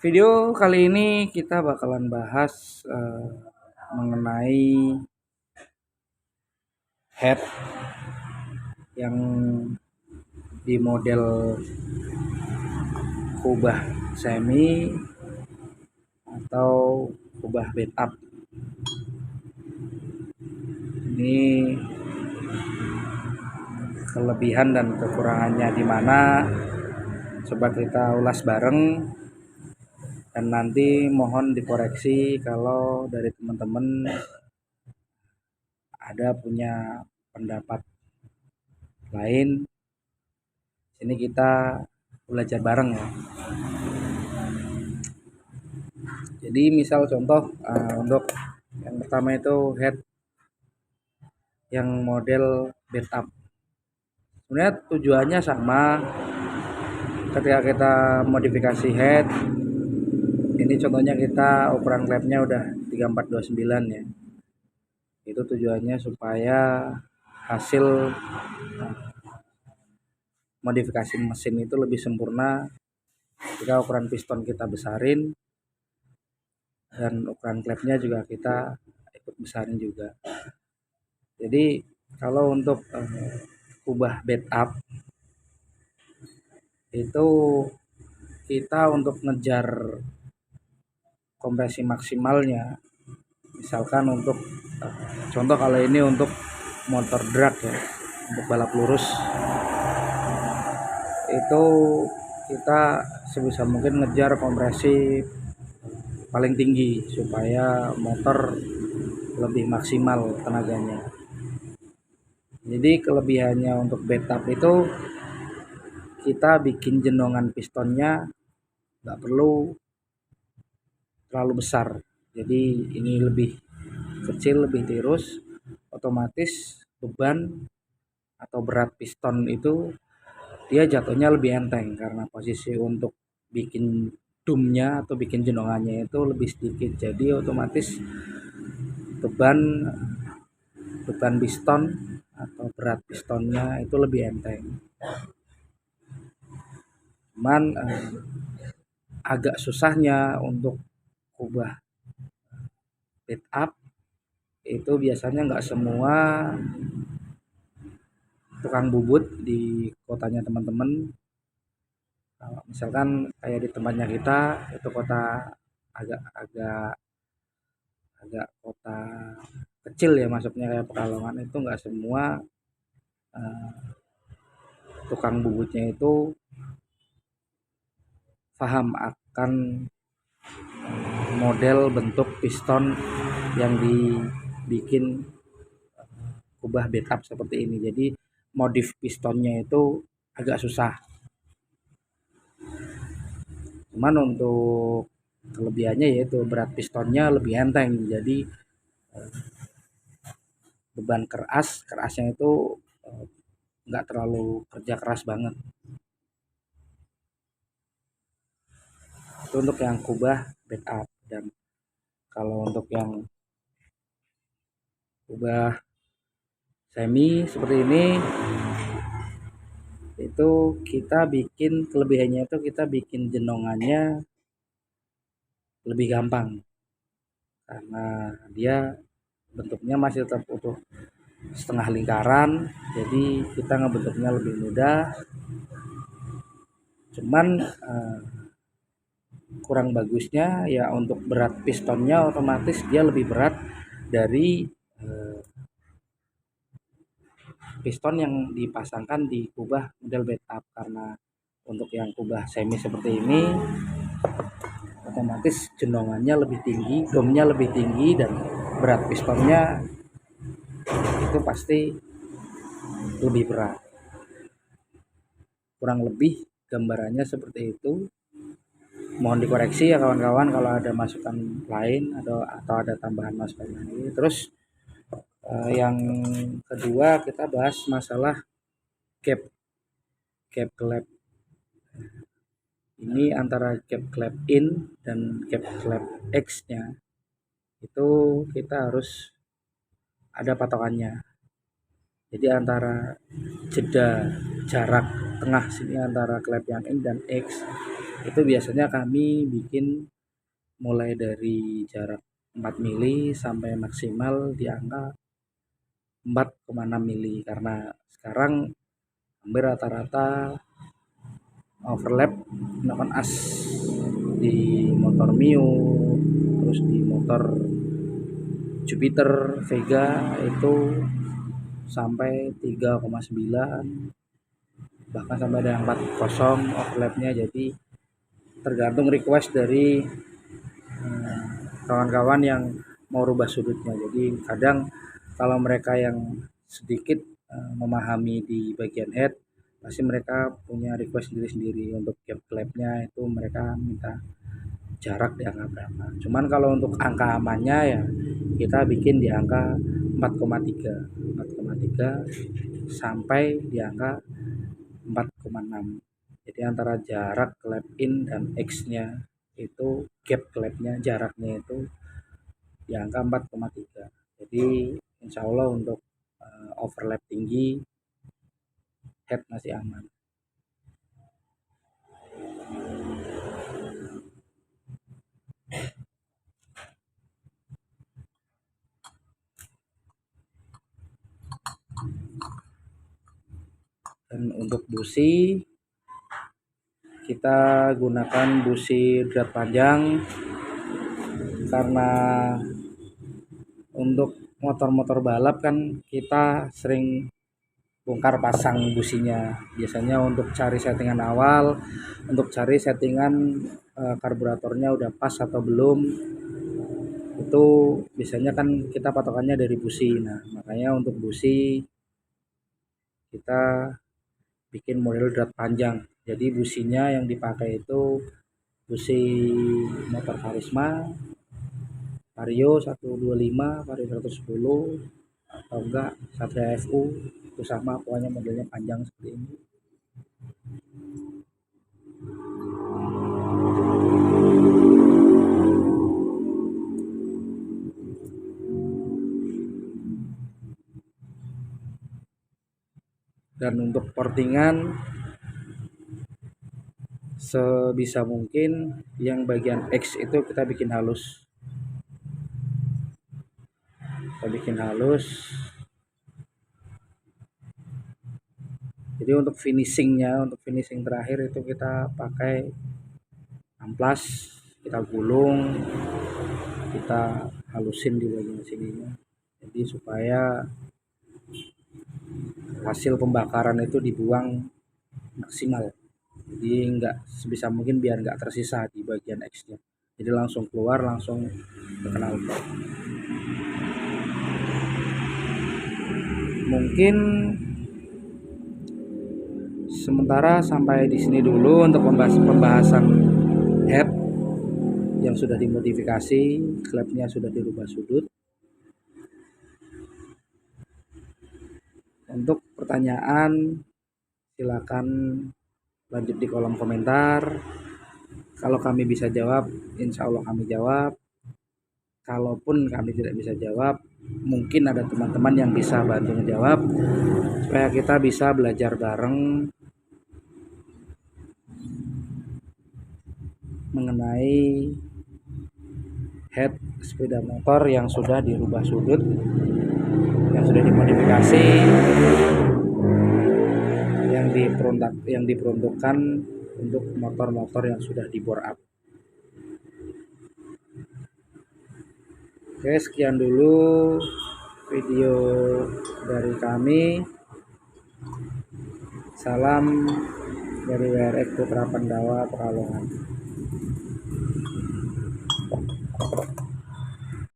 Video kali ini kita bakalan bahas mengenai head yang di model kubah semi atau kubah bed up. Ini kelebihan dan kekurangannya di mana, coba kita ulas bareng, dan nanti mohon dikoreksi kalau dari teman-teman ada punya pendapat lain. Ini kita belajar bareng ya. Jadi misal contoh untuk yang pertama itu head yang model bed up. Sebenarnya tujuannya sama. Ketika kita modifikasi head, ini contohnya kita ukuran klepnya udah 3429 ya. Itu tujuannya supaya hasil modifikasi mesin itu lebih sempurna ketika ukuran piston kita besarin dan ukuran klepnya juga kita ikut besarin juga. Jadi kalau untuk kubah bed up itu kita untuk ngejar kompresi maksimalnya, misalkan untuk contoh kalau ini untuk motor drag ya, untuk balap lurus, itu kita sebisa mungkin ngejar kompresi paling tinggi supaya motor lebih maksimal tenaganya. Jadi kelebihannya untuk bed up itu kita bikin jenongan pistonnya nggak perlu terlalu besar, jadi ini lebih kecil, lebih tirus, otomatis beban atau berat piston itu dia jatuhnya lebih enteng karena posisi untuk bikin dumnya atau bikin jenongannya itu lebih sedikit, jadi otomatis beban beban piston atau berat pistonnya itu lebih enteng. Cuman agak susahnya untuk kubah bed up itu biasanya nggak semua tukang bubut di kotanya teman-teman. Misalkan kayak di tempatnya kita itu kota agak kota kecil ya, masuknya kayak Pekalongan, itu nggak semua uh, tukang bubutnya itu paham akan model bentuk piston yang dibikin kubah bed up seperti ini. Jadi modif pistonnya itu agak susah. Cuman untuk kelebihannya yaitu berat pistonnya lebih enteng, jadi beban kerasnya itu nggak terlalu kerja keras banget. Itu untuk yang kubah bed up. Dan kalau untuk yang kubah semi seperti ini, itu kita bikin kelebihannya itu kita bikin jenongannya lebih gampang karena dia bentuknya masih tetap utuh setengah lingkaran, jadi kita ngebentuknya lebih mudah. Cuman kurang bagusnya ya untuk berat pistonnya, otomatis dia lebih berat dari piston yang dipasangkan di kubah model bed up. Karena untuk yang kubah semi seperti ini otomatis jenongannya lebih tinggi, domnya lebih tinggi, dan berat pistonnya itu pasti lebih berat. Kurang lebih gambarannya seperti itu. Mohon dikoreksi ya kawan-kawan kalau ada masukan lain atau ada tambahan masukan lain. Terus yang kedua kita bahas masalah cap clap. Ini antara cap clap in dan cap clap X nya itu kita harus ada patokannya. Jadi antara jeda jarak tengah sini antara clap yang in dan X Itu biasanya kami bikin mulai dari jarak 4 mili sampai maksimal di angka 4,6 mili, karena sekarang hampir rata-rata overlap menggunakan as di motor Mio, terus di motor Jupiter Vega itu sampai 3,9, bahkan sampai ada yang 4,0 overlapnya. Jadi tergantung request dari kawan-kawan yang mau rubah sudutnya. Jadi kadang kalau mereka yang sedikit memahami di bagian head, pasti mereka punya request sendiri-sendiri. Untuk gap clampnya itu mereka minta jarak di angka berapa. Cuman kalau untuk angka amannya ya kita bikin di angka 4,3 sampai di angka 4,6. Jadi antara jarak clap in dan X-nya itu, gap clampnya jaraknya itu di angka 4,3. Jadi insya Allah untuk overlap tinggi head masih aman. Dan untuk busi kita gunakan busi drat panjang, karena untuk motor-motor balap kan kita sering bongkar pasang businya, biasanya untuk cari settingan awal, untuk cari settingan karburatornya udah pas atau belum. Itu biasanya kan kita patokannya dari busi. Nah makanya untuk busi kita bikin model drat panjang. Jadi businya yang dipakai itu busi motor Karisma, Vario 125, Vario 110, atau enggak Satria FU, itu sama pokoknya modelnya panjang seperti ini. Dan untuk portingan sebisa mungkin yang bagian X itu kita bikin halus. Jadi untuk finishing terakhir itu kita pakai amplas, kita gulung, kita halusin di bagian sininya. Jadi supaya hasil pembakaran itu dibuang maksimal. Jadi enggak, sebisa mungkin biar enggak tersisa di bagian X-nya. Jadi langsung keluar, langsung ke knalpot. Mungkin sementara sampai di sini dulu untuk pembahasan head yang sudah dimodifikasi, clampnya sudah dirubah sudut. Untuk pertanyaan silakan lanjut di kolom komentar. Kalau kami bisa jawab, insya Allah kami jawab. Kalaupun kami tidak bisa jawab, mungkin ada teman-teman yang bisa bantu menjawab, supaya kita bisa belajar bareng mengenai head sepeda motor yang sudah dirubah sudut, yang sudah dimodifikasi, yang diperuntukkan untuk motor-motor yang sudah di bore up. Oke, sekian dulu video dari kami. Salam dari WRX Putra Pandawa, Pekalongan.